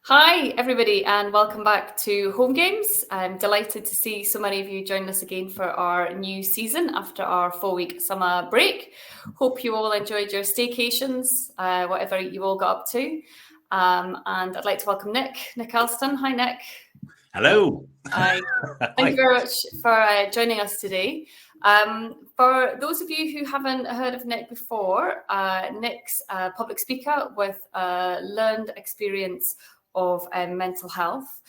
Hi, everybody, and welcome back to HomeGames. I'm delighted to see so many of you join us again for our new season after our 4-week summer break. Hope you all enjoyed your staycations, whatever you all got up to. And I'd like to welcome Nick Elston. Hi, Nick. Hello. Hi. Thank you very much for joining us today. For those of you who haven't heard of Nick before, Nick's a public speaker with a learned experience of mental health.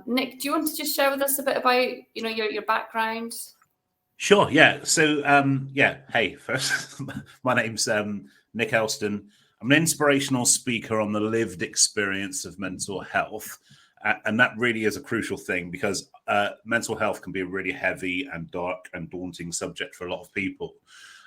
Nick, do you want to just share with us a bit about, your background? Sure. Yeah. So, Hey, first, my name's Nick Elston. I'm an inspirational speaker on the lived experience of mental health. And that really is a crucial thing because mental health can be a really heavy and dark and daunting subject for a lot of people.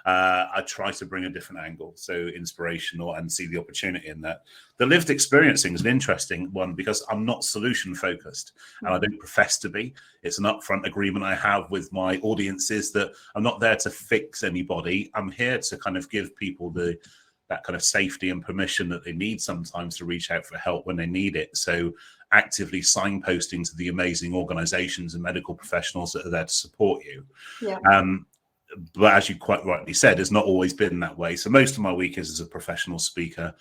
I try to bring a different angle, so inspirational, and see the opportunity in that. The lived experiencing is an interesting one because I'm not solution focused, and I don't profess to be. It's an upfront agreement I have with my audiences that I'm not there to fix anybody. I'm here to kind of give people that kind of safety and permission that they need sometimes to reach out for help when they need it. So actively signposting to the amazing organizations and medical professionals that are there to support you. Yeah. But as you quite rightly said, it's not always been that way. So most of my week is as a professional speaker.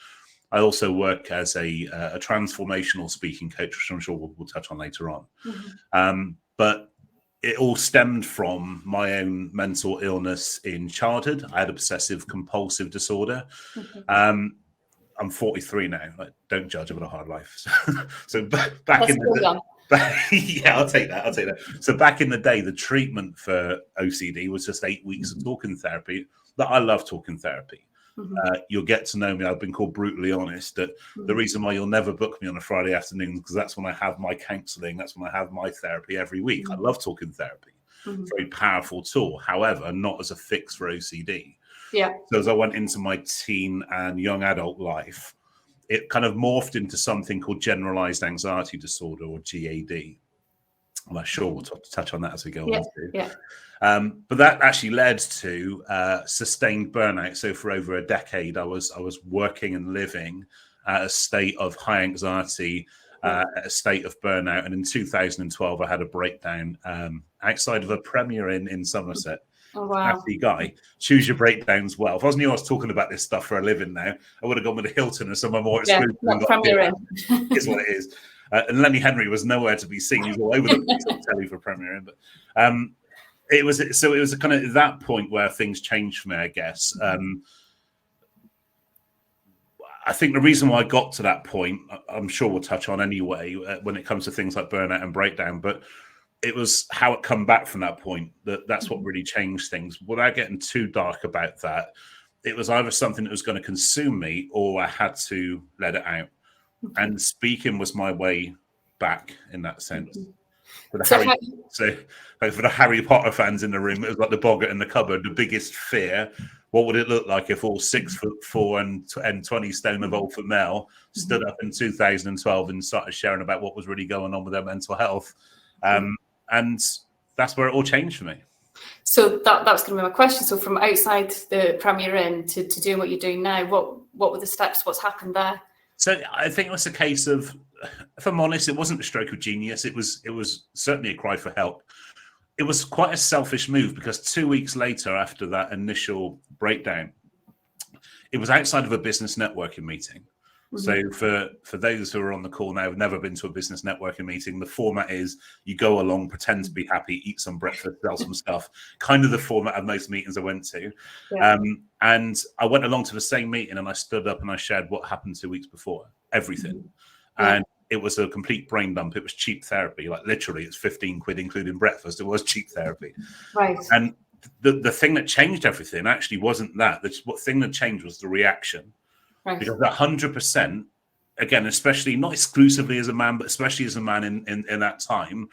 I also work as a transformational speaking coach, which I'm sure we'll touch on later on. Mm-hmm. But it all stemmed from my own mental illness in childhood. I had obsessive compulsive disorder. Mm-hmm. I'm 43 now. Don't judge. I've got a hard life. So back in the yeah, I'll take that. So back in the day, the treatment for OCD was just 8 weeks of talking therapy. That I love talking therapy. Mm-hmm. You'll get to know me. I've been called brutally honest that the reason why you'll never book me on a Friday afternoon because that's when I have my counselling. That's when I have my therapy every week. Mm-hmm. I love talking therapy. Mm-hmm. Very powerful tool. However, not as a fix for OCD. Yeah. So as I went into my teen and young adult life, it kind of morphed into something called Generalised Anxiety Disorder, or GAD. I'm sure we'll touch on that as we go on. Yeah. But that actually led to sustained burnout. So for over a decade, I was working and living at a state of high anxiety, a state of burnout. And in 2012, I had a breakdown outside of a Premier Inn in Somerset. Oh, wow. Happy guy. Choose your breakdowns well. If I knew I was talking about this stuff for a living now, I would have gone with a Hilton or somewhere more exclusive. Not Premier Inn. Is what it is. And Lenny Henry was nowhere to be seen. He was all over the place on telly for Premier Inn. But it was a kind of at that point where things changed for me, I guess. I think the reason why I got to that point, I'm sure we'll touch on anyway, when it comes to things like burnout and breakdown, but it was how it come back from that point that's what really changed things. Without getting too dark about that, it was either something that was going to consume me or I had to let it out. And speaking was my way back in that sense. For the Harry Potter fans in the room, it was like the boggart in the cupboard, the biggest fear. What would it look like if all 6'4" and 20 stone of alpha male stood up in 2012 and started sharing about what was really going on with their mental health? And that's where it all changed for me. So that was going to be my question. So from outside the Premier Inn to doing what you're doing now, what were the steps? What's happened there? So I think it was a case of, if I'm honest, it wasn't a stroke of genius. It was certainly a cry for help. It was quite a selfish move because 2 weeks later, after that initial breakdown, it was outside of a business networking meeting. Mm-hmm. So for those who are on the call now who've never been to a business networking meeting, the format is you go along, pretend to be happy, eat some breakfast, sell some stuff, kind of the format of most meetings I went to. Yeah. And I went along to the same meeting and I stood up and I shared what happened 2 weeks before, everything. Mm-hmm. Yeah. And it was a complete brain dump. It was cheap therapy. Like literally it's 15 quid, including breakfast. It was cheap therapy. Right. And the thing that changed everything actually wasn't that. The thing that changed was the reaction. Right. Because 100%, again, especially not exclusively as a man, but especially as a man in that time,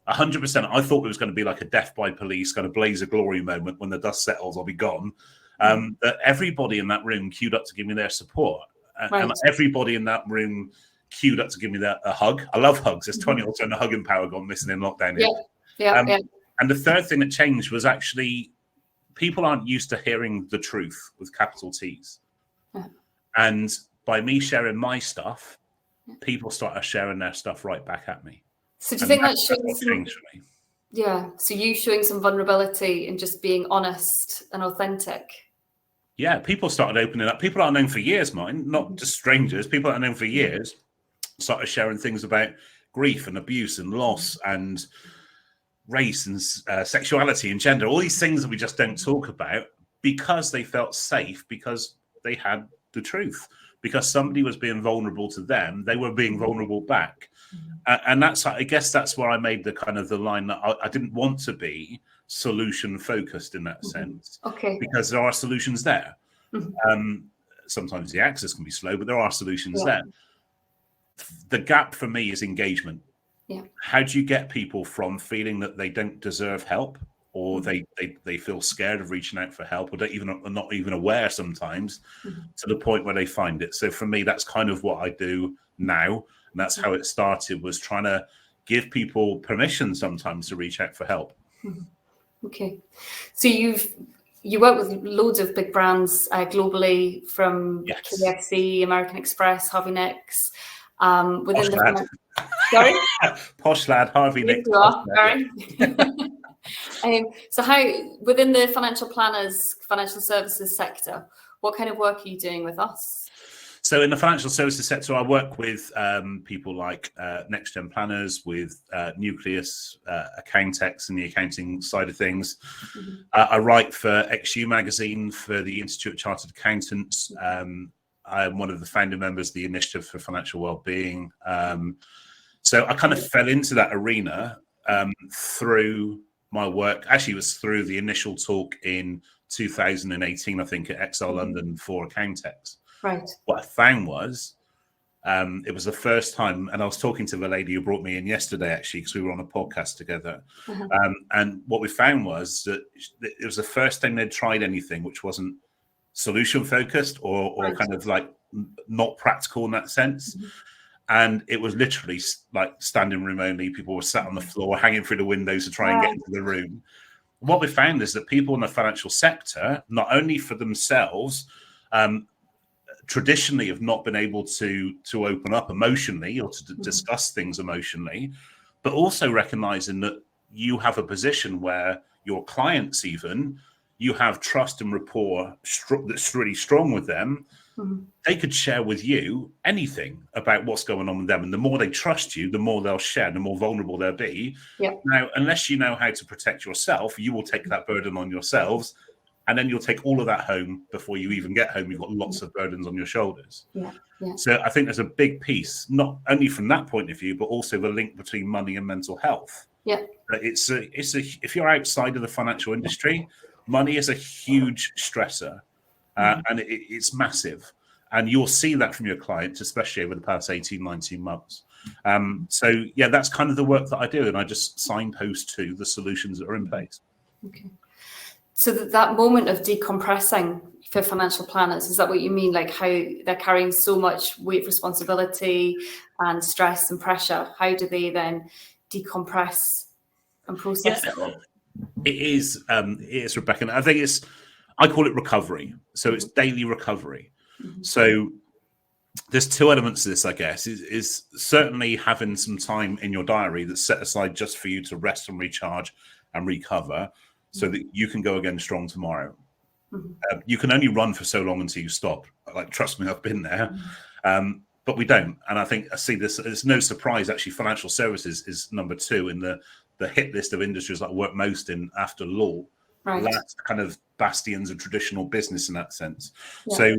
100%, I thought it was going to be like a death by police, kind of blaze of glory moment. When the dust settles, I'll be gone. That everybody in that room queued up to give me their support. Right. And everybody in that room queued up to give me a hug. I love hugs. There's 20% of hugging power gone missing in lockdown here. Yeah. And the third thing that changed was actually people aren't used to hearing the truth with capital T's. And by me sharing my stuff, people started sharing their stuff right back at me. So do you think that's showing what changed for me? Yeah. So you showing some vulnerability and just being honest and authentic. Yeah, people started opening up. People I've known for years, not just strangers. People I've known for years started sharing things about grief and abuse and loss and race and sexuality and gender, all these things that we just don't talk about, because they felt safe, because they had the truth, because somebody was being vulnerable to them, they were being vulnerable back. And that's, I guess that's where I made the kind of the line that I didn't want to be solution focused in that sense. Okay. Because there are solutions there. Sometimes the access can be slow, but there are solutions there. The gap for me is engagement. Yeah. How do you get people from feeling that they don't deserve help, or they feel scared of reaching out for help, or are not even aware sometimes, to the point where they find it? So for me, that's kind of what I do now. And that's how it started, was trying to give people permission sometimes to reach out for help. Okay. So you work with loads of big brands globally, from KFC, American Express, Harvey Nicks. Within the sorry, posh lad, Harvey Nicks. So how, within the financial services sector, what kind of work are you doing with us? So in the financial services sector, I work with people like Next Gen Planners, with Nucleus, Accountex, and the accounting side of things. I write for XU magazine for the Institute of Chartered Accountants. I'm one of the founding members of the Initiative for Financial Wellbeing. So I kind of fell into that arena through my work. Actually, it was through the initial talk in 2018, I think, at XL London for Accountex. Right. What I found was, it was the first time, and I was talking to the lady who brought me in yesterday, actually, because we were on a podcast together. And what we found was that it was the first time they'd tried anything which wasn't solution focused or kind of like not practical in that sense. And it was literally like standing room only. People were sat on the floor, hanging through the windows to try and get into the room. What we found is that people in the financial sector, not only for themselves, traditionally have not been able to open up emotionally or to discuss things emotionally, but also recognizing that you have a position where your clients, even, you have trust and rapport that's really strong with them. They could share with you anything about what's going on with them. And the more they trust you, the more they'll share, the more vulnerable they'll be. Now, unless you know how to protect yourself, you will take that burden on yourselves. And then you'll take all of that home before you even get home. You've got lots of burdens on your shoulders. So I think there's a big piece, not only from that point of view, but also the link between money and mental health. It's if you're outside of the financial industry, money is a huge stressor, and it's massive. And you'll see that from your clients, especially over the past 18, 19 months. So yeah, that's kind of the work that I do. And I just signpost to the solutions that are in place. Okay. So that moment of decompressing for financial planners, is that what you mean? Like how they're carrying so much weight, responsibility and stress and pressure. How do they then decompress and process it all? It is, Rebecca. And I think I call it recovery. So it's daily recovery. So there's two elements to this, I guess, is certainly having some time in your diary that's set aside just for you to rest and recharge and recover, so that you can go again strong tomorrow. You can only run for so long until you stop. Like, trust me, I've been there. But we don't. And I see this, it's no surprise, actually, financial services is number 2 in the hit list of industries that I work most in after law. That's kind of bastions of traditional business in that sense. So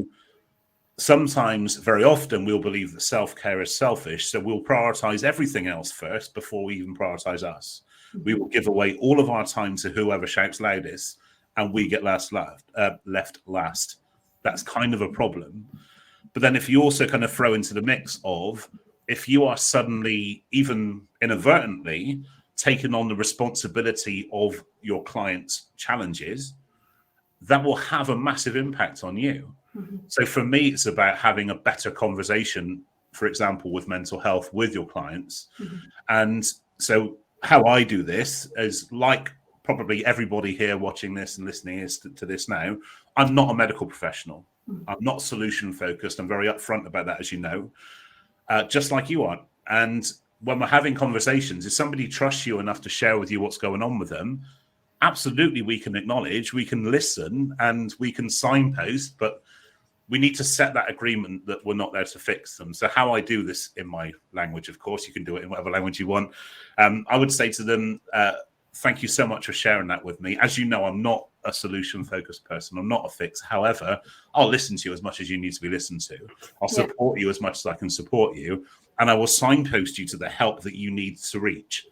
sometimes, very often, we'll believe that self-care is selfish. So we'll prioritize everything else first before we even prioritize us. We will give away all of our time to whoever shouts loudest, and we get left last. That's kind of a problem. But then if you also kind of throw into the mix of, if you are suddenly, even inadvertently, taking on the responsibility of your client's challenges, that will have a massive impact on you. So for me, it's about having a better conversation, for example, with mental health with your clients. And so how I do this is, like probably everybody here watching this and listening to this now, I'm not a medical professional. I'm not solution focused. I'm very upfront about that, as you know. just like you are. And when we're having conversations, if somebody trusts you enough to share with you what's going on with them, absolutely we can acknowledge, we can listen, and we can signpost, but we need to set that agreement that we're not there to fix them. So how I do this in my language, of course, you can do it in whatever language you want. I would say to them, thank you so much for sharing that with me. As you know, I'm not a solution-focused person. I'm not a fix. However, I'll listen to you as much as you need to be listened to. I'll support you as much as I can support you. And I will signpost you to the help that you need to reach.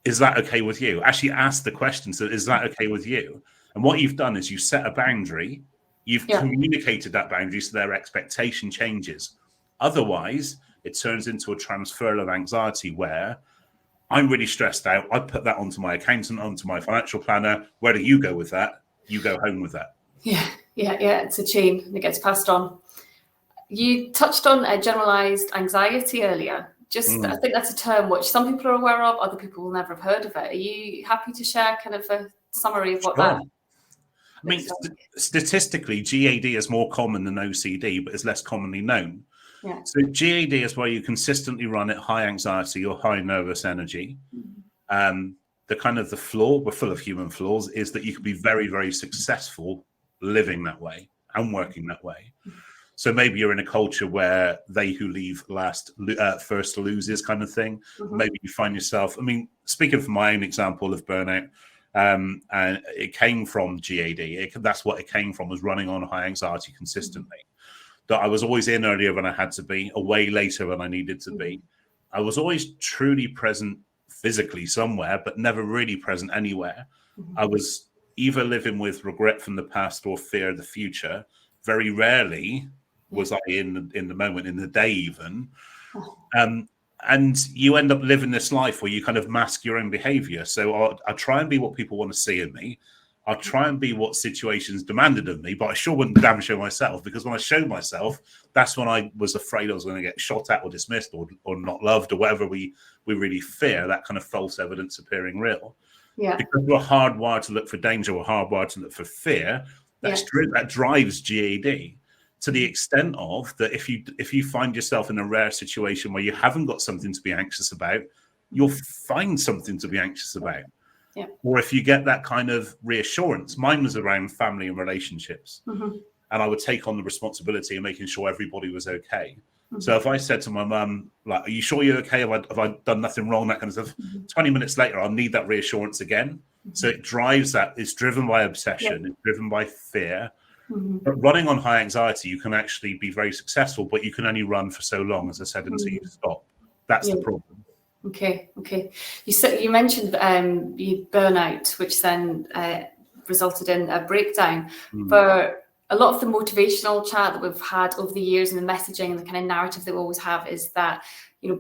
Is that okay with you? Actually ask the question. So is that okay with you? And what you've done is you set a boundary. You've communicated that boundary so their expectation changes. Otherwise, it turns into a transfer of anxiety where I'm really stressed out. I put that onto my accountant, onto my financial planner. Where do you go with that? You go home with that. Yeah. It's a chain and it gets passed on. You touched on generalized anxiety earlier. I think that's a term which some people are aware of, other people will never have heard of it. Are you happy to share kind of a summary of what that is? I mean, statistically, GAD is more common than OCD, but it's less commonly known. Yeah. So GAD is where you consistently run at high anxiety or high nervous energy. The kind of the flaw, we're full of human flaws, is that you can be very, very successful living that way and working that way. So maybe you're in a culture where they who leave first loses kind of thing. Maybe you find yourself, I mean, speaking from my own example of burnout, and it came from GAD. That's what it came from, was running on high anxiety consistently. That I was always in earlier than I had to be, away later than I needed to be. I was always truly present physically somewhere, but never really present anywhere. I was either living with regret from the past or fear of the future. Very rarely was I in the moment, in the day even. And you end up living this life where you kind of mask your own behavior. So I try and be what people want to see in me. I'll try and be what situations demanded of me, but I sure wouldn't damn show myself, because when I showed myself, that's when I was afraid I was going to get shot at or dismissed or not loved or whatever we really fear, that kind of false evidence appearing real. Yeah. Because we're hardwired to look for danger, we're hardwired to look for fear. That drives GAD. To the extent of that, if you find yourself in a rare situation where you haven't got something to be anxious about, you'll find something to be anxious about. Yeah. Or if you get that kind of reassurance, mine was around family and relationships. And I would take on the responsibility of making sure everybody was okay. So if I said to my mum, like, are you sure you're okay? Have I done nothing wrong? That kind of stuff. 20 minutes later, I'll need that reassurance again. So it drives that. It's driven by obsession. It's driven by fear. But running on high anxiety, you can actually be very successful, but you can only run for so long, as I said, until you stop. That's the problem. Okay. You mentioned burnout, which then resulted in a breakdown. For a lot of the motivational chat that we've had over the years and the messaging and the kind of narrative that we always have is that,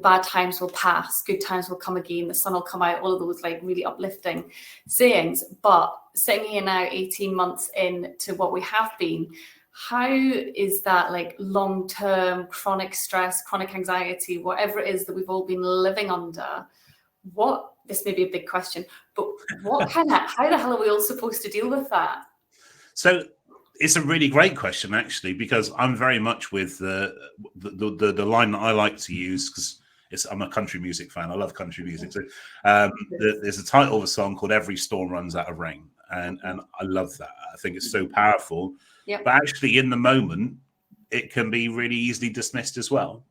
bad times will pass, good times will come again, the sun will come out, all of those like really uplifting sayings. But sitting here now 18 months into what we have been, how is that like long-term chronic stress, chronic anxiety, whatever it is that we've all been living under? This may be a big question, but how the hell are we all supposed to deal with that? So it's a really great question, actually, because I'm very much with the line that I like to use, because I'm a country music fan. I love country music. So there's a title of a song called "Every Storm Runs Out of Rain," and I love that. I think it's so powerful. But actually, in the moment, it can be really easily dismissed as well.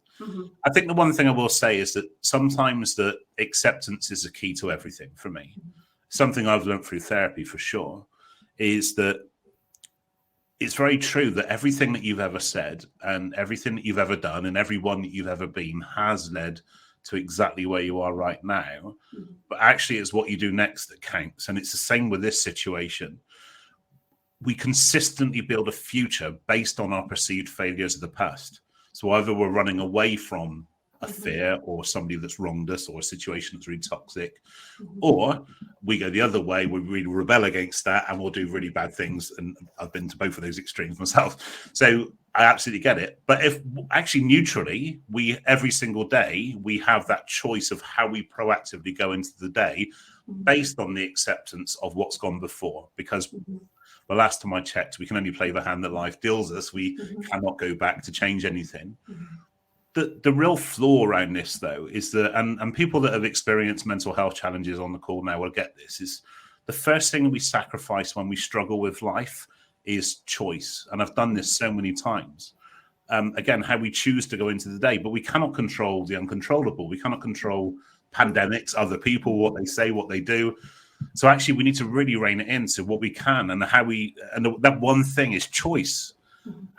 I think the one thing I will say is that sometimes the acceptance is a key to everything for me. Something I've learned through therapy for sure is that it's very true that everything that you've ever said and everything that you've ever done and everyone that you've ever been has led to exactly where you are right now. But actually, it's what you do next that counts. And it's the same with this situation. We consistently build a future based on our perceived failures of the past. So either we're running away from a fear or somebody that's wronged us or a situation that's really toxic, or we go the other way, we really rebel against that and we'll do really bad things. And I've been to both of those extremes myself. So I absolutely get it. But if actually neutrally, every single day, we have that choice of how we proactively go into the day based on the acceptance of what's gone before. Because the last time I checked, we can only play the hand that life deals us. We cannot go back to change anything. the real flaw around this, though, is that, and people that have experienced mental health challenges on the call now will get this, is the first thing we sacrifice when we struggle with life is choice. And I've done this so many times. Again, how we choose to go into the day, but we cannot control the uncontrollable. We cannot control pandemics, other people, what they say, what they do. So actually, we need to really rein it into what we can, and that one thing is choice.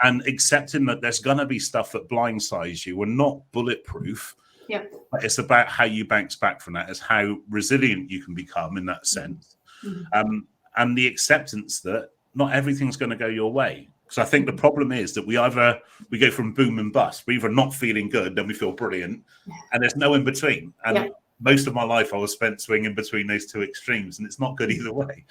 And accepting that there's going to be stuff that blindsides you. We're not bulletproof. Yeah. But it's about how you bounce back from that. It's how resilient you can become in that sense. And the acceptance that not everything's going to go your way. So I think the problem is that we go from boom and bust. We're either not feeling good, then we feel brilliant, and there's no in between. And most of my life I was spent swinging between those two extremes, and it's not good either way.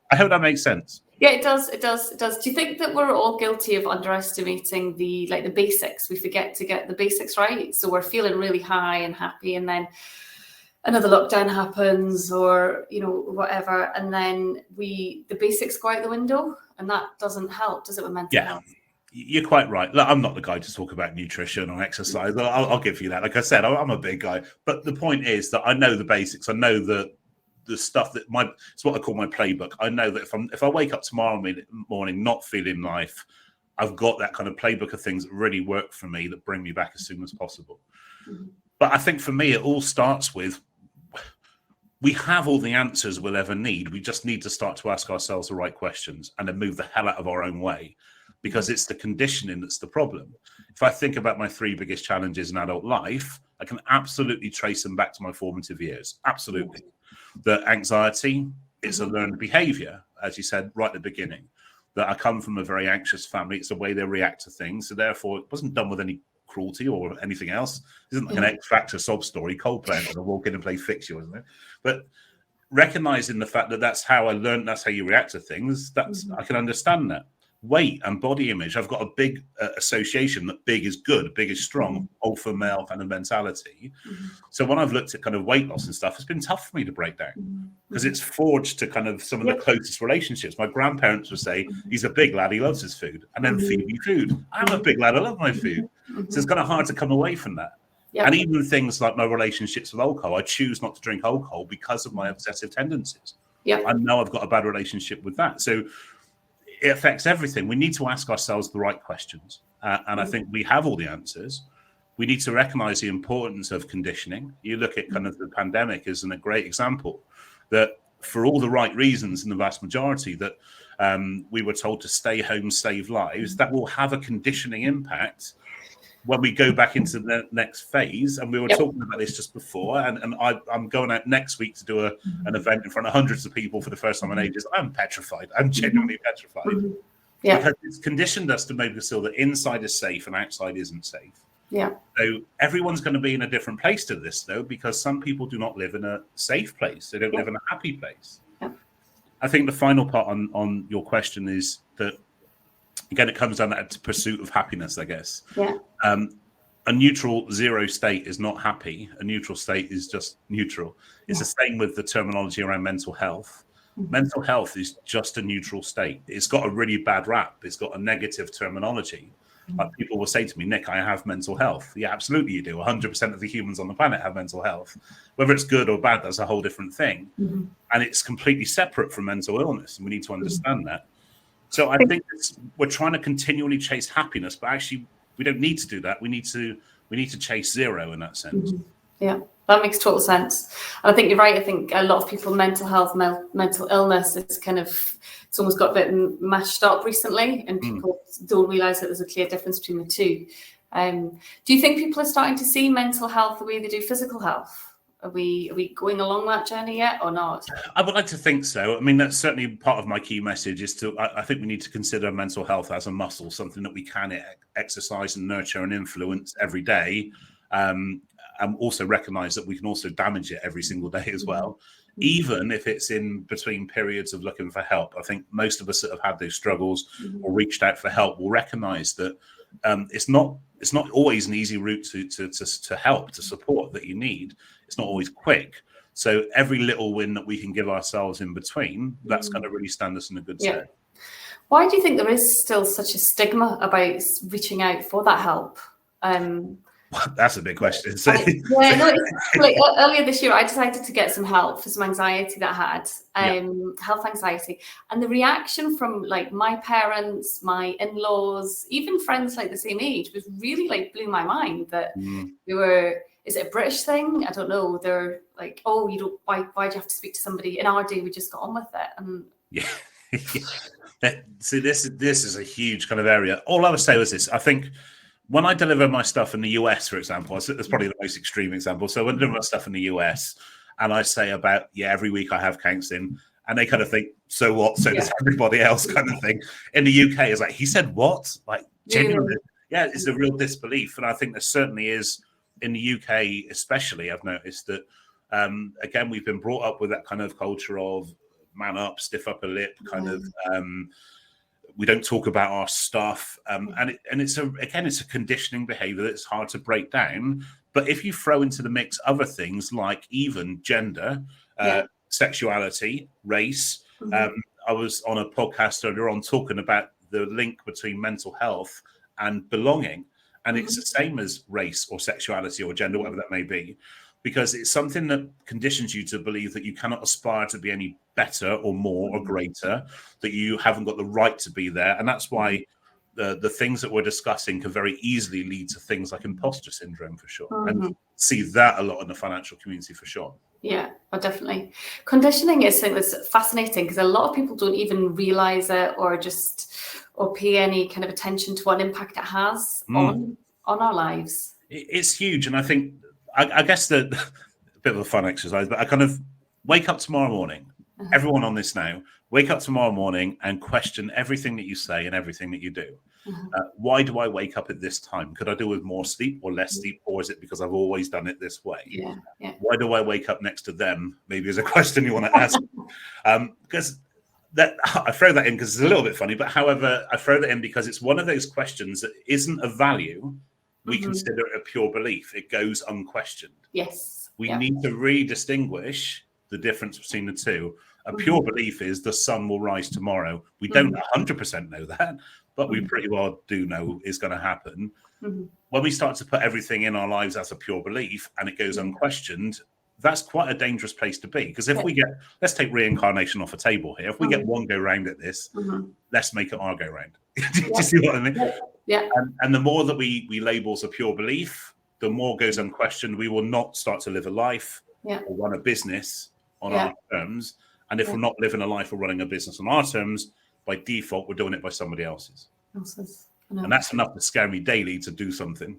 I hope that makes sense. Yeah, it does. It does. It does. Do you think that we're all guilty of underestimating the basics? We forget to get the basics right. So we're feeling really high and happy, and then another lockdown happens, or whatever, and then the basics go out the window, and that doesn't help, does it, with mental health? You're quite right. Look, I'm not the guy to talk about nutrition or exercise. I'll give you that. Like I said, I'm a big guy, but the point is that I know the basics. I know the stuff that it's what I call my playbook. I know that if I wake up tomorrow morning not feeling life, I've got that kind of playbook of things that really work for me, that bring me back as soon as possible. But I think for me, it all starts with, we have all the answers we'll ever need. We just need to start to ask ourselves the right questions and then move the hell out of our own way, because it's the conditioning that's the problem. If I think about my 3 biggest challenges in adult life, I can absolutely trace them back to my formative years. Absolutely. The anxiety is a learned behavior, as you said right at the beginning, that I come from a very anxious family. It's the way they react to things. So therefore, it wasn't done with any cruelty or anything else. It isn't like an X Factor sob story, Coldplay, and I walk in and play Fix You, isn't it? But recognizing the fact that that's how I learned, that's how you react to things, I can understand that. Weight and body image, I've got a big association that big is good, big is strong, alpha male kind of mentality. So when I've looked at kind of weight loss and stuff, it's been tough for me to break down, because it's forged to kind of some of the closest relationships. My grandparents would say, he's a big lad, he loves his food, and then feed me food. I'm a big lad, I love my food. So it's kind of hard to come away from that. And even things like my relationships with alcohol, I choose not to drink alcohol because of my obsessive tendencies. I know I've got a bad relationship with that. So it affects everything. We need to ask ourselves the right questions. And I think we have all the answers. We need to recognize the importance of conditioning. You look at kind of the pandemic as a great example, that for all the right reasons, in the vast majority, that we were told to stay home, save lives, that will have a conditioning impact when we go back into the next phase. And we were talking about this just before, and I'm going out next week to do an event in front of hundreds of people for the first time in ages. I'm petrified. I'm genuinely petrified. Because it's conditioned us to make us feel that inside is safe and outside isn't safe. So everyone's going to be in a different place to this, though, because some people do not live in a safe place. They don't live in a happy place. I think the final part on your question is that, again, it comes down to the pursuit of happiness, I guess. A neutral zero state is not happy. A neutral state is just neutral. It's the same with the terminology around mental health. Mental health is just a neutral state. It's got a really bad rap. It's got a negative terminology. Like people will say to me, Nick, I have mental health. Yeah, absolutely you do. 100% of the humans on the planet have mental health. Whether it's good or bad, that's a whole different thing. And it's completely separate from mental illness. And we need to understand that. So I think we're trying to continually chase happiness, but actually we don't need to do that. We need to chase zero in that sense. Yeah, that makes total sense. And I think you're right. I think a lot of people, mental health, mental illness, it's almost got a bit mashed up recently, and people don't realise that there's a clear difference between the two. Do you think people are starting to see mental health the way they do physical health? Are we going along that journey yet or not? I would like to think so. I mean, that's certainly part of my key message is I think we need to consider mental health as a muscle, something that we can exercise and nurture and influence every day. And also recognize that we can also damage it every single day as well, even if it's in between periods of looking for help. I think most of us that have had those struggles or reached out for help will recognize that it's not always an easy route to help, to support that you need. It's not always quick. So every little win that we can give ourselves in between, that's going to really stand us in a good stead. Why do you think there is still such a stigma about reaching out for that help? That's a big question. Earlier this year, I decided to get some help for some anxiety that I had, health anxiety. And the reaction from like my parents, my in-laws, even friends like the same age was really like blew my mind that we were, is it a British thing? I don't know. They're like, oh, you don't, why do you have to speak to somebody? In our day, we just got on with it. And See, this is a huge kind of area. All I would say was this. I think when I deliver my stuff in the US, for example, that's probably the most extreme example. So when I deliver my stuff in the US and I say about, every week I have counseling, and they kind of think, so what? So does everybody else kind of thing. In the UK, it's like, he said what? Like, genuinely. Yeah, it's a real disbelief. And I think there certainly is in the UK, especially, I've noticed that, again, we've been brought up with that kind of culture of man up, stiff upper lip, kind of, we don't talk about our stuff. And it's a conditioning behavior that's hard to break down. But if you throw into the mix other things like even gender, sexuality, race, I was on a podcast earlier on talking about the link between mental health and belonging. And it's the same as race or sexuality or gender, whatever that may be, because it's something that conditions you to believe that you cannot aspire to be any better or more or greater, that you haven't got the right to be there. And that's why the things that we're discussing can very easily lead to things like imposter syndrome, for sure. And see that a lot in the financial community, for sure. Yeah, definitely. Conditioning is something that's fascinating because a lot of people don't even realize it or pay any kind of attention to what impact it has on our lives. It's huge. And I think, I guess a bit of a fun exercise, but I kind of wake up tomorrow morning, everyone on this now, wake up tomorrow morning and question everything that you say and everything that you do. Why do I wake up at this time? Could I do with more sleep or less sleep? Or is it because I've always done it this way? Why do I wake up next to them? Maybe is a question you want to ask. Because that I throw that in because it's a little bit funny, but however, I throw that in because it's one of those questions that isn't a value. We consider it a pure belief. It goes unquestioned. Yes. We need to really distinguish the difference between the two. A pure belief is the sun will rise tomorrow. We don't 100% know that, but we pretty well do know is going to happen. When we start to put everything in our lives as a pure belief and it goes unquestioned, that's quite a dangerous place to be. Because if we get, let's take reincarnation off a table here. If we get one go round at this, let's make it our go round. Do you see what I mean? Yeah. And the more that we label as a pure belief, the more goes unquestioned. We will not start to live a life or run a business on our terms. And if we're not living a life or running a business on our terms, by default, we're doing it by somebody else's. And that's enough to scare me daily to do something.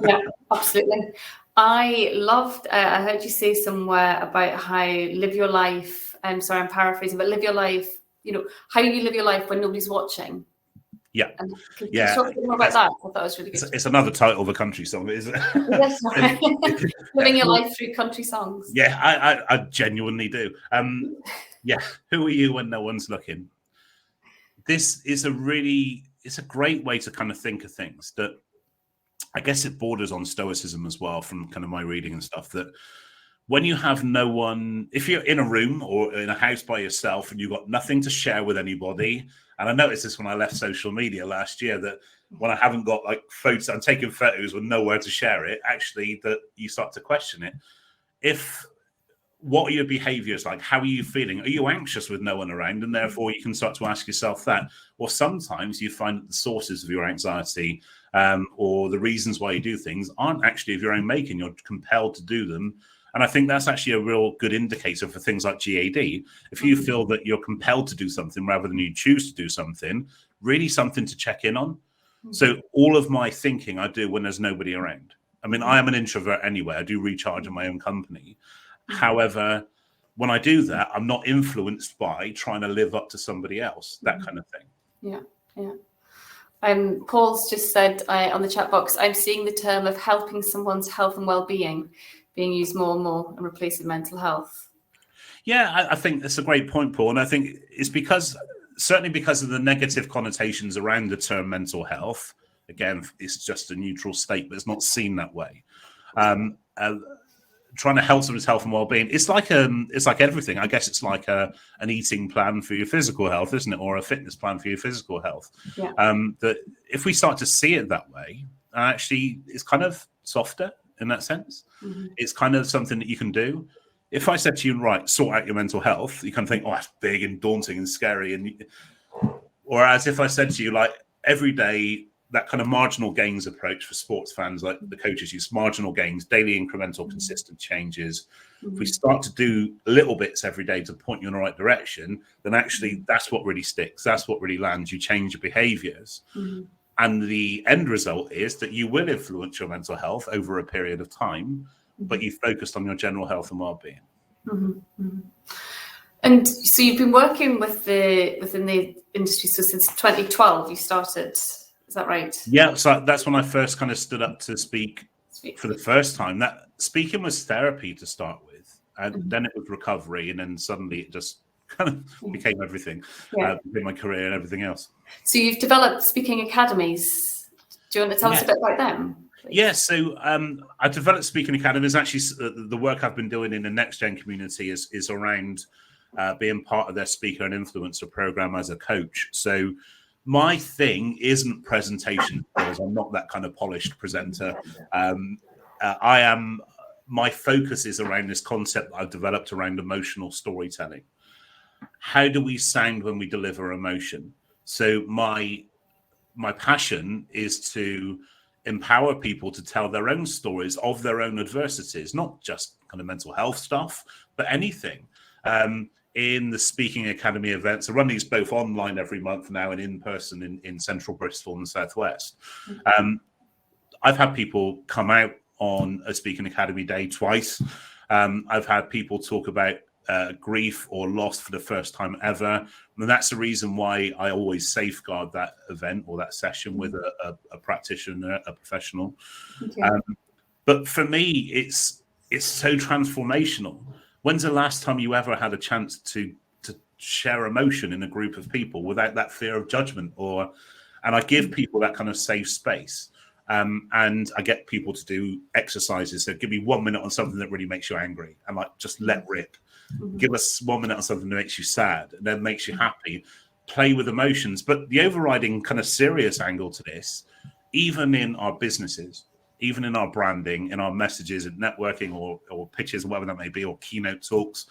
Yeah, absolutely. I loved, I heard you say somewhere about how live your life. I'm sorry, I'm paraphrasing, but live your life, how you live your life when nobody's watching. Yeah. And can you talk a bit more about that? I thought that was really good. It's another title of a country song, isn't it? That's right. Living your life through country songs. Yeah, I genuinely do. Who are you when no one's looking? This is it's a great way to kind of think of things that I guess it borders on stoicism as well from kind of my reading and stuff, that when you have no one, if you're in a room or in a house by yourself and you've got nothing to share with anybody, and I noticed this when I left social media last year, that when I haven't got like photos, I'm taking photos with nowhere to share it, actually, that you start to question it. What are your behaviors like? How are you feeling? Are you anxious with no one around? And therefore you can start to ask yourself that. Or sometimes you find that the sources of your anxiety or the reasons why you do things aren't actually of your own making. You're compelled to do them. And I think that's actually a real good indicator for things like GAD. If you feel that you're compelled to do something rather than you choose to do something, really something to check in on. So all of my thinking I do when there's nobody around. I mean, I am an introvert anyway. I do recharge in my own company. However, when I do that, I'm not influenced by trying to live up to somebody else, that kind of thing. Yeah. Paul's just said on the chat box, I'm seeing the term of helping someone's health and well-being being used more and more and replacing mental health. Yeah, I think that's a great point, Paul. And I think it's certainly because of the negative connotations around the term mental health. Again, it's just a neutral state, but it's not seen that way. Trying to help someone's health and well-being, it's like everything. I guess it's like an eating plan for your physical health, isn't it? Or a fitness plan for your physical health. Yeah. That if we start to see it that way, actually is kind of softer in that sense. It's kind of something that you can do. If I said to you, right, sort out your mental health, you kind of think, oh, that's big and daunting and scary. And whereas if I said to you, like, every day, that kind of marginal gains approach for sports fans, like the coaches use, marginal gains, daily incremental, consistent changes. If we start to do little bits every day to point you in the right direction, then actually that's what really sticks. That's what really lands. You change your behaviors. And the end result is that you will influence your mental health over a period of time, but you focused on your general health and well-being. And so you've been working within the industry, so since 2012 you started, is that right? Yeah, so that's when I first kind of stood up to speak for the first time. That speaking was therapy to start with, and then it was recovery, and then suddenly it just kind of became everything, became my career and everything else. So you've developed speaking academies. Do you want to tell us a bit about them? Please? Yeah, so I developed speaking academies. Actually, the work I've been doing in the next gen community is around being part of their speaker and influencer program as a coach. So my thing isn't presentation skills. I'm not that kind of polished presenter. My focus is around this concept that I've developed around emotional storytelling. How do we sound when we deliver emotion? So my passion is to empower people to tell their own stories of their own adversities, not just kind of mental health stuff, but anything. In the Speaking Academy events, I run these both online every month now and in person in central Bristol and Southwest. I've had people come out on a Speaking Academy day twice. I've had people talk about grief or loss for the first time ever. And that's the reason why I always safeguard that event or that session with a practitioner, a professional. But for me, it's so transformational. When's the last time you ever had a chance to share emotion in a group of people without that fear of judgment? And I give people that kind of safe space. And I get people to do exercises. So give me 1 minute on something that really makes you angry and like just let rip. Give us 1 minute on something that makes you sad and then makes you happy. Play with emotions. But the overriding kind of serious angle to this, even in our businesses, even in our branding, in our messages and networking or pitches, or whatever that may be, or keynote talks,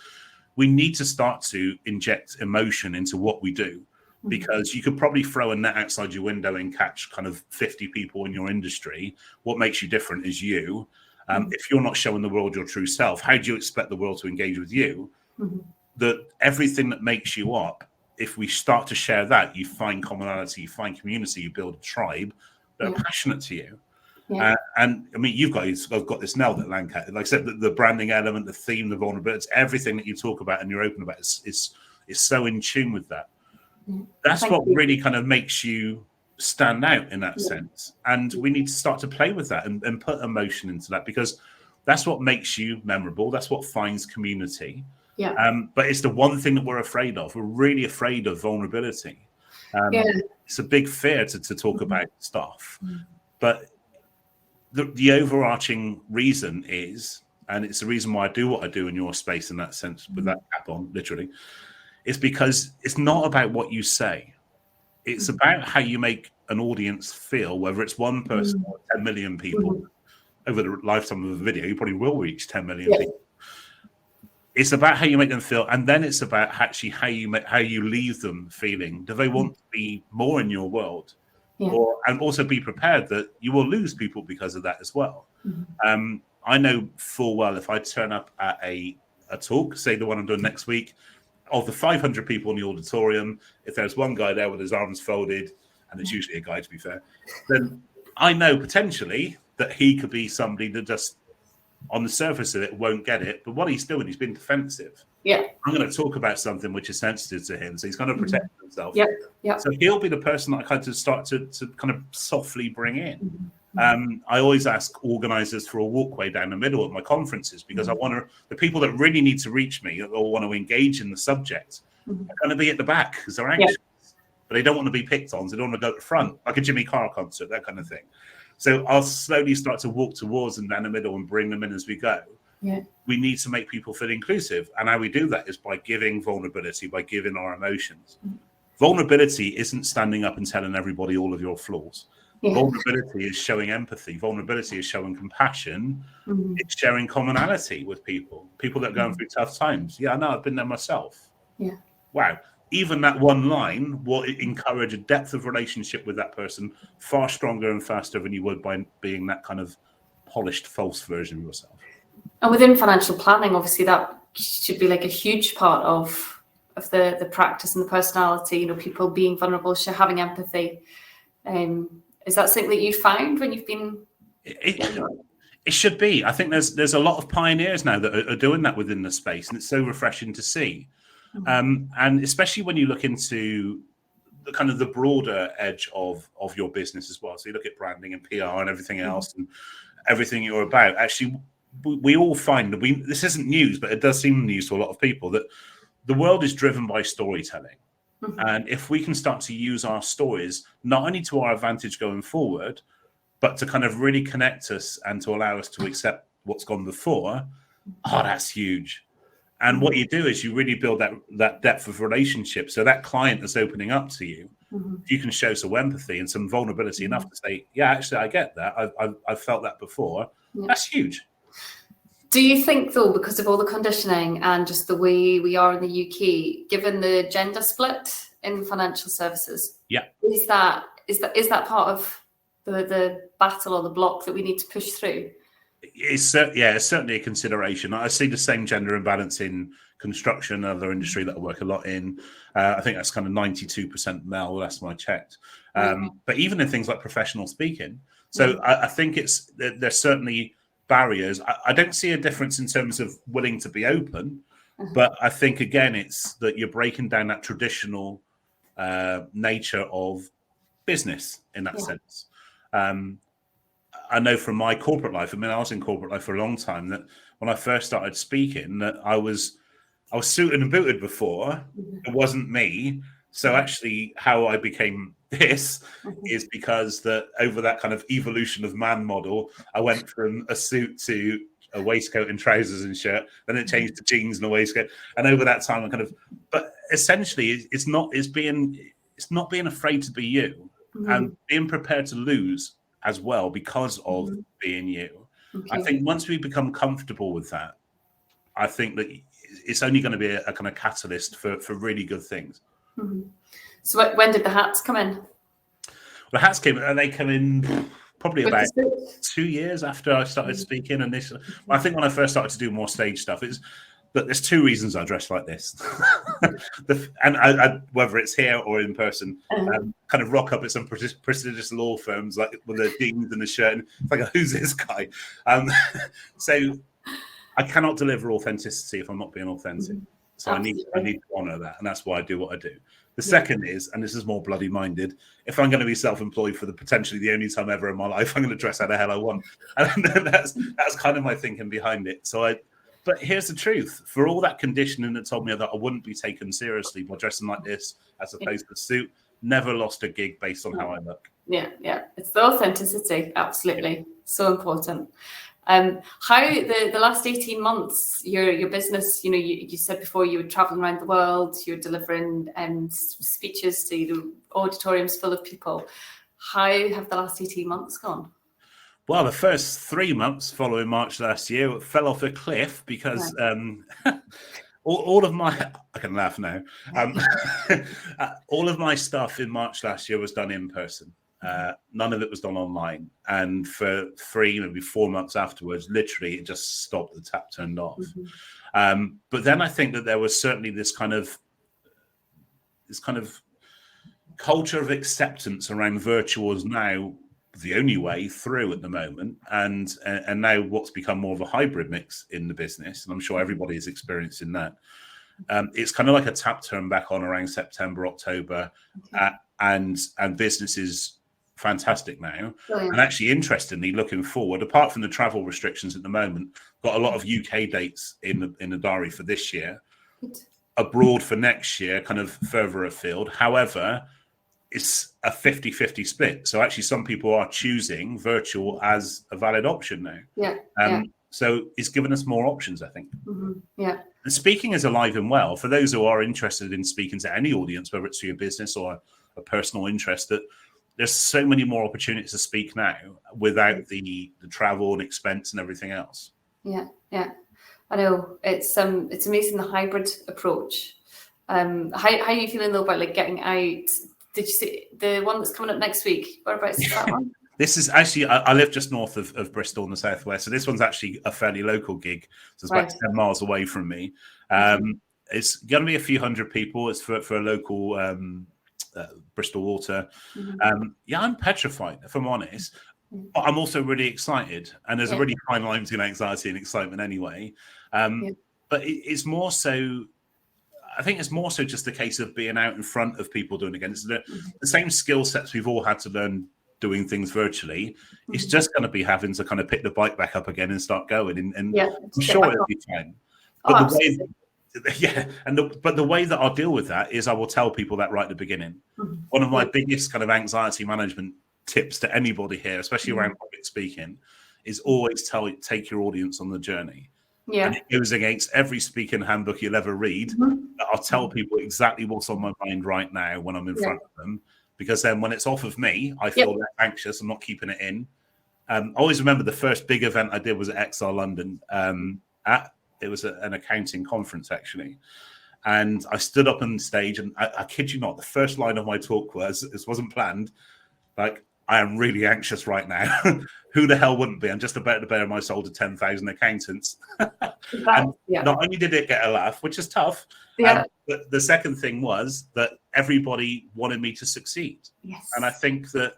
we need to start to inject emotion into what we do. Because you could probably throw a net outside your window and catch kind of 50 people in your industry. What makes you different is you. If you're not showing the world your true self, how do you expect the world to engage with you? That everything that makes you up, if we start to share that, you find commonality, you find community, you build a tribe that are passionate to you. And I mean, you've got this nailed at Lancaster. Like I said, the branding element, the theme, the vulnerability, everything that you talk about and you're open about is so in tune with that. That's what really kind of makes you stand out in that sense. And we need to start to play with that and put emotion into that, because that's what makes you memorable. That's what finds community. But it's the one thing that we're afraid of. We're really afraid of vulnerability. It's a big fear to talk about stuff. But the overarching reason is, and it's the reason why I do what I do in your space in that sense, with that cap on, literally, is because it's not about what you say. It's about how you make an audience feel, whether it's one person or 10 million people. Over the lifetime of a video, you probably will reach 10 million people. It's about how you make them feel, and then it's about actually how you leave them feeling. Do they want to be more in your world? And also be prepared that you will lose people because of that as well. I know full well if I turn up at a talk, say the one I'm doing next week, of the 500 people in the auditorium, if there's one guy there with his arms folded, and it's usually a guy to be fair, then I know potentially that he could be somebody that just on the surface of it won't get it. But what he's doing, he's been defensive. I'm going to talk about something which is sensitive to him, so he's going to protect himself. So he'll be the person that I kind of start to kind of softly bring in. I always ask organizers for a walkway down the middle at my conferences, because I want the people that really need to reach me or want to engage in the subject are going to be at the back because they're anxious, but they don't want to be picked on, so they don't want to go to the front, like a Jimmy Carr concert, that kind of thing. So I'll slowly start to walk towards them down the middle and bring them in as we go. We need to make people feel inclusive, and how we do that is by giving vulnerability, by giving our emotions. Vulnerability isn't standing up and telling everybody all of your flaws. Yeah. Vulnerability is showing empathy. Vulnerability is showing compassion. It's sharing commonality with people that are going through tough times. Yeah, I know, I've been there myself. Yeah. Wow. Even that one line will encourage a depth of relationship with that person far stronger and faster than you would by being that kind of polished, false version of yourself. And within financial planning, obviously, that should be like a huge part of the practice and the personality. People being vulnerable, having empathy. Is that something that you found when you've been? It should be. I think there's a lot of pioneers now that are doing that within the space, and it's so refreshing to see. And especially when you look into the kind of the broader edge of your business as well. So you look at branding and PR and everything else and everything you're about. Actually, we all find that this isn't news, but it does seem news to a lot of people, that the world is driven by storytelling. And if we can start to use our stories, not only to our advantage going forward, but to kind of really connect us and to allow us to accept what's gone before, that's huge. And what you do is you really build that depth of relationship. So that client that's opening up to you, you can show some empathy and some vulnerability enough to say, yeah, actually, I get that. I've felt that before. Yeah. That's huge. Do you think, though, because of all the conditioning and just the way we are in the UK, given the gender split in financial services, is that part of the battle or the block that we need to push through? It's certainly a consideration. I see the same gender imbalance in construction, another industry that I work a lot in. I think that's kind of 92% male, last time I checked. But even in things like professional speaking. So I think there's certainly barriers. I don't see a difference in terms of willing to be open, but I think, again, it's that you're breaking down that traditional nature of business in that sense. I know from my corporate life, I was in corporate life for a long time, that when I first started speaking, that I was suited and booted before. It wasn't me. So actually how I became this is because that over that kind of evolution of man model, I went from a suit to a waistcoat and trousers and shirt, then it changed to jeans and a waistcoat. And over that time, but essentially it's not being afraid to be you and being prepared to lose as well because of being you. I think once we become comfortable with that, I think that it's only going to be a kind of catalyst for really good things. So when did the hats come in? The hats came in probably about 2 years after I started speaking. And I think when I first started to do more stage stuff, but there's two reasons I dress like this. And I, whether it's here or in person, kind of rock up at some prestigious law firms, like with the jeans and the shirt, and it's like, who's this guy? So I cannot deliver authenticity if I'm not being authentic. So I need to honor that, and that's why I do what I do. The second is, and this is more bloody minded, if I'm going to be self-employed for potentially the only time ever in my life, I'm going to dress how the hell I want. And that's kind of my thinking behind it. But here's the truth. For all that conditioning that told me that I wouldn't be taken seriously by dressing like this as opposed to a suit, never lost a gig based on how I look. Yeah. It's the authenticity. Absolutely. So important. How the last 18 months, your business, you said before you were traveling around the world, you're delivering speeches to auditoriums full of people. How have the last 18 months gone? Well, the first 3 months following March last year fell off a cliff because all of my, I can laugh now, all of my stuff in March last year was done in person. None of it was done online. And for 3, maybe 4 months afterwards, literally it just stopped, the tap turned off. But then I think that there was certainly this kind of culture of acceptance around virtual is now the only way through at the moment, and now what's become more of a hybrid mix in the business, and I'm sure everybody is experiencing that. It's kind of like a tap turn back on around September, October, and business is fantastic now. Brilliant. And actually, interestingly, looking forward, apart from the travel restrictions at the moment, got a lot of UK dates in the diary for this year, abroad for next year, kind of further afield. However, it's a 50-50 split. So actually some people are choosing virtual as a valid option now. So it's given us more options, I think. And speaking is alive and well. For those who are interested in speaking to any audience, whether it's for your business or a personal interest, that there's so many more opportunities to speak now without the travel and expense and everything else. Yeah. I know it's amazing, the hybrid approach. How are you feeling though about like getting out? Did you see the one that's coming up next week? Whereabouts is that one? This is actually, I live just north of Bristol in the southwest, so this one's actually a fairly local gig. So it's about 10 miles away from me. It's going to be a few hundred people. It's for a local Bristol Water. I'm petrified, if I'm honest. But I'm also really excited. And there's a really fine line between anxiety and excitement anyway. But it's more so, I think it's more so just a case of being out in front of people doing it again. It's the same skill sets we've all had to learn doing things virtually. It's just going to be having to kind of pick the bike back up again and start going. And I'm sure it'll be fine. But the way that I'll deal with that is I will tell people that right at the beginning. One of my biggest kind of anxiety management tips to anybody here, especially around public speaking, is always take your audience on the journey. And it goes against every speaking handbook you'll ever read. I'll tell people exactly what's on my mind right now when I'm in front of them, because then when it's off of me, I feel less anxious. I'm not keeping it in. I always remember the first big event I did was at XR London. It was an accounting conference, actually. And I stood up on stage, and I kid you not, the first line of my talk was, this wasn't planned, like, I am really anxious right now. Who the hell wouldn't be? I'm just about to bare my soul to 10,000 accountants. And not only did it get a laugh, which is tough, but the second thing was that everybody wanted me to succeed. And I think that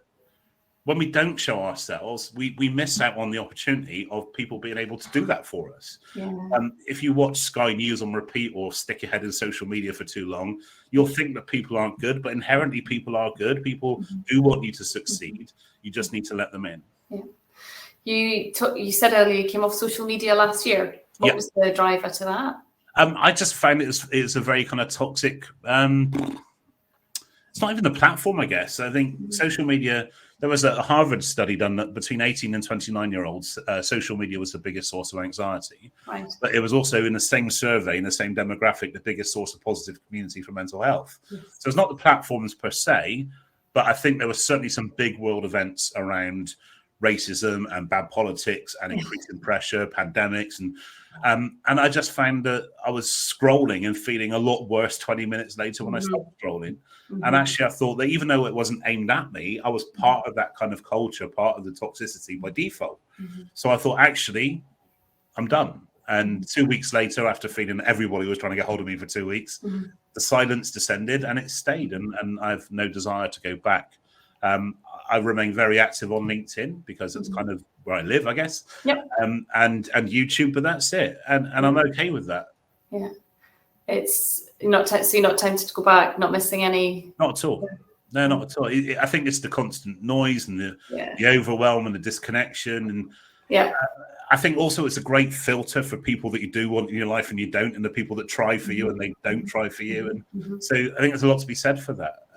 when we don't show ourselves, we miss out on the opportunity of people being able to do that for us. If you watch Sky News on repeat or stick your head in social media for too long, you'll think that people aren't good, but inherently people are good. People do want you to succeed. You just need to let them in. You said earlier you came off social media last year. What was the driver to that? I just found it's a very kind of toxic. It's not even the platform, I guess. I think social media. There was a Harvard study done that between 18 and 29-year-olds, social media was the biggest source of anxiety. But it was also in the same survey, in the same demographic, the biggest source of positive community for mental health. So it's not the platforms per se, but I think there was certainly some big world events around racism and bad politics and increasing pressure, pandemics. And I just found that I was scrolling and feeling a lot worse 20 minutes later when I stopped scrolling. And actually, I thought that even though it wasn't aimed at me, I was part of that kind of culture, part of the toxicity by default. So I thought, actually, I'm done. And 2 weeks later, after feeling everybody was trying to get hold of me for 2 weeks, the silence descended and it stayed. And I have no desire to go back. I remain very active on LinkedIn because it's kind of where I live, I guess. And YouTube, but that's it. And I'm okay with that. It's not so you're not tempted to go back, not missing any. Not at all. No, not at all. I think it's the constant noise and the overwhelm and the disconnection. And I think also it's a great filter for people that you do want in your life and you don't, and the people that try for you and they don't try for you. And so I think there's a lot to be said for that.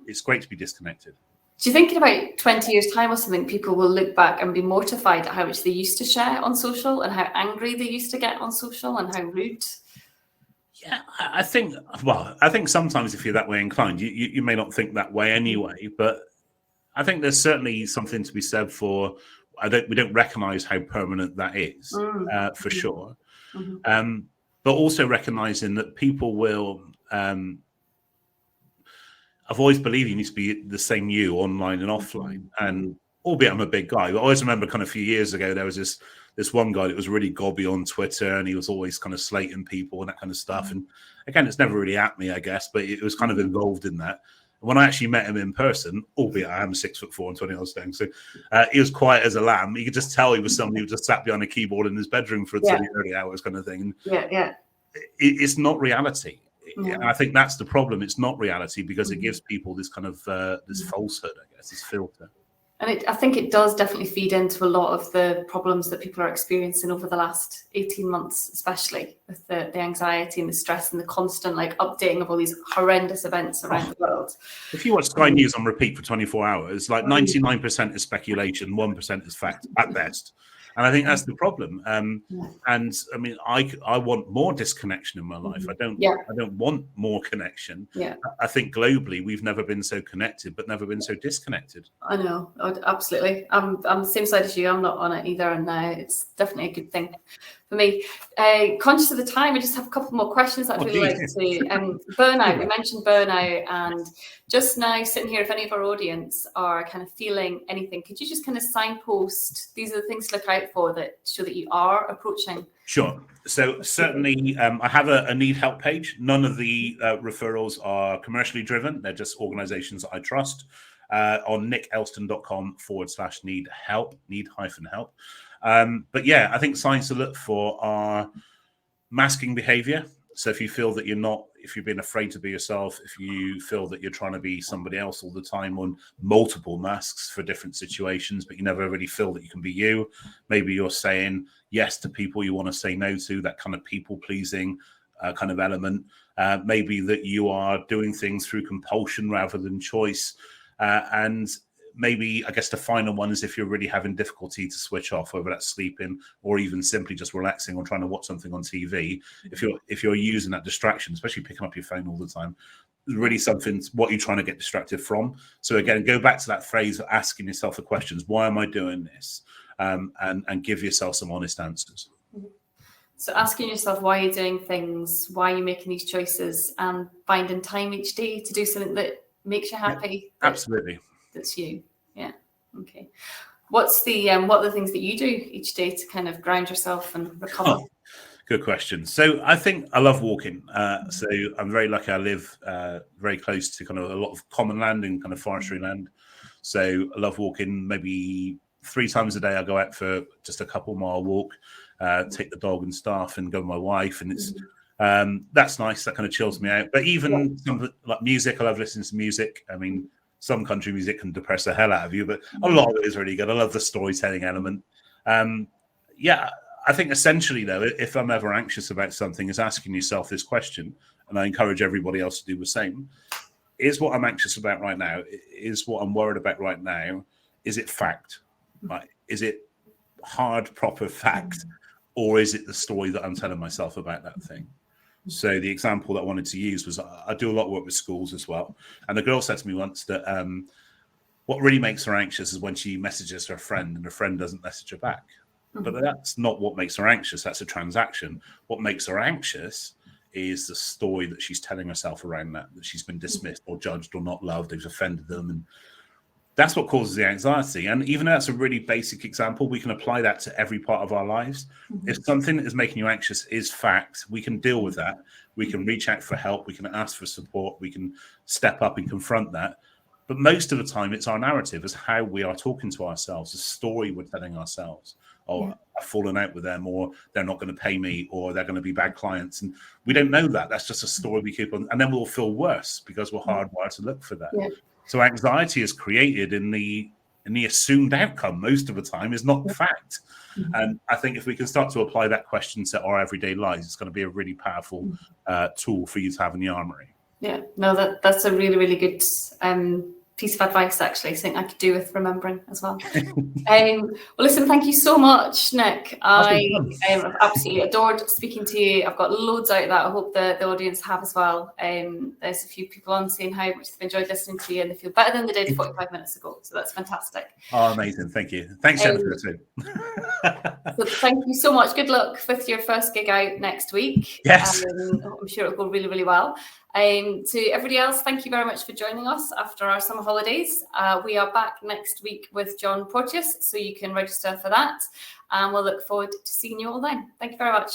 It's great to be disconnected. Do you think in about 20 years' time or something, people will look back and be mortified at how much they used to share on social and how angry they used to get on social and how rude? Yeah, I think sometimes if you're that way inclined, you may not think that way anyway, but I think there's certainly something to be said for, we don't recognize how permanent that is, for sure. But also recognizing that people will, I've always believed you need to be the same you online and offline. And albeit I'm a big guy, but I always remember kind of a few years ago, there was this one guy that was really gobby on Twitter and he was always kind of slating people and that kind of stuff. And again, it's never really at me, I guess, but it was kind of involved in that. When I actually met him in person, albeit I am 6'4" and 20 odd stone, so he was quiet as a lamb. You could just tell he was somebody who just sat behind a keyboard in his bedroom for 30 hours kind of thing. It's not reality. And I think that's the problem. It's not reality because it gives people this kind of this falsehood, I guess, this filter. And I think it does definitely feed into a lot of the problems that people are experiencing over the last 18 months, especially. with the anxiety and the stress and the constant like updating of all these horrendous events around the world. If you watch Sky News on repeat for 24 hours, like 99% is speculation, 1% is fact at best. And I think that's the problem. And I mean, I want more disconnection in my life. I don't want more connection. I think globally we've never been so connected, but never been so disconnected. I know, absolutely. I'm the same side as you. I'm not on it either, and it's definitely a good thing for me. Conscious of the time, I just have a couple more questions that I'd really like to. Burnout. We mentioned burnout, and just now sitting here, if any of our audience are kind of feeling anything, could you just kind of signpost these are the things to look out for that show that you are approaching? Sure. So certainly, I have a need help page. None of the referrals are commercially driven. They're just organizations that I trust. On nickelston.com/need help. But yeah, I think signs to look for are masking behavior. So if you feel that if you're being afraid to be yourself, if you feel that you're trying to be somebody else all the time on multiple masks for different situations, but you never really feel that you can be you. Maybe you're saying yes to people you want to say no to, that kind of people pleasing kind of element. Maybe that you are doing things through compulsion rather than choice. And maybe, I guess the final one is if you're really having difficulty to switch off, whether that's sleeping or even simply just relaxing or trying to watch something on TV. If you're using that distraction, especially picking up your phone all the time, really something what you're trying to get distracted from. So again, go back to that phrase of asking yourself the questions: why am I doing this? And give yourself some honest answers. So asking yourself why you're doing things, why you're making these choices, and finding time each day to do something that makes you happy. Absolutely. That's you. Yeah. Okay. What are the things that you do each day to kind of ground yourself and recover? Good question. So I think I love walking. So I'm very lucky. I live very close to kind of a lot of common land and kind of forestry land. So I love walking. Maybe 3 times a day I go out for just a couple mile walk, take the dog and staff and go with my wife. And it's that's nice. That kind of chills me out. But even something like music, I love listening to music. I mean, some country music can depress the hell out of you, but a lot of it is really good. I love the storytelling element. I think essentially, though, if I'm ever anxious about something, is asking yourself this question, and I encourage everybody else to do the same. Is what I'm anxious about right now, is what I'm worried about right now, is it fact? Right? Is it hard, proper fact? Or is it the story that I'm telling myself about that thing? So the example that I wanted to use was I do a lot of work with schools as well. And the girl said to me once that what really makes her anxious is when she messages her friend and her friend doesn't message her back. But that's not what makes her anxious. That's a transaction. What makes her anxious is the story that she's telling herself around that she's been dismissed or judged or not loved. They've offended them. And that's what causes the anxiety. And even though that's a really basic example, we can apply that to every part of our lives. If something that is making you anxious is fact, we can deal with that. We can reach out for help. We can ask for support. We can step up and confront that. But most of the time, it's our narrative, it's how we are talking to ourselves, the story we're telling ourselves. Oh, I've fallen out with them, or they're not going to pay me, or they're going to be bad clients. And we don't know that. That's just a story we keep on. And then we'll feel worse because we're hardwired to look for that. So anxiety is created in the assumed outcome most of the time is not fact. And I think if we can start to apply that question to our everyday lives, it's going to be a really powerful tool for you to have in the armory. Yeah, no, that's a really, really good piece of advice, actually. I think I could do with remembering as well. Well, listen, thank you so much, Nick. I absolutely adored speaking to you. I've got loads out of that. I hope the audience have as well. There's a few people on saying how much they've enjoyed listening to you and they feel better than they did 45 minutes ago. So that's fantastic. Oh, amazing. Thank you. Thanks, Jennifer, too. So thank you so much. Good luck with your first gig out next week. Yes. I'm sure it'll go really, really well. To everybody else, thank you very much for joining us after our summer holidays. We are back next week with John Porteous, so you can register for that. And we'll look forward to seeing you all then. Thank you very much.